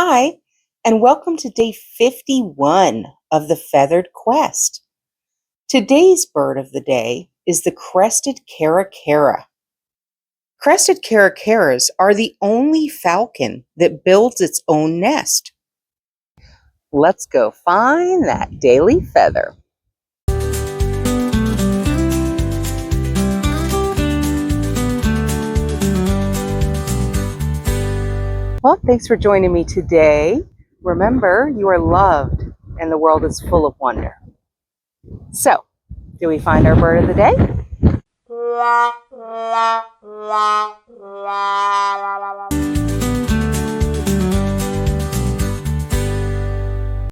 Hi, and welcome to day 51 of the Feathered Quest. Today's bird of the day is the Crested Caracara. Crested Caracaras are the only falcon that builds its own nest. Let's go find that daily feather. Well, thanks for joining me today. Remember, you are loved and the world is full of wonder. So, do we find our bird of the day?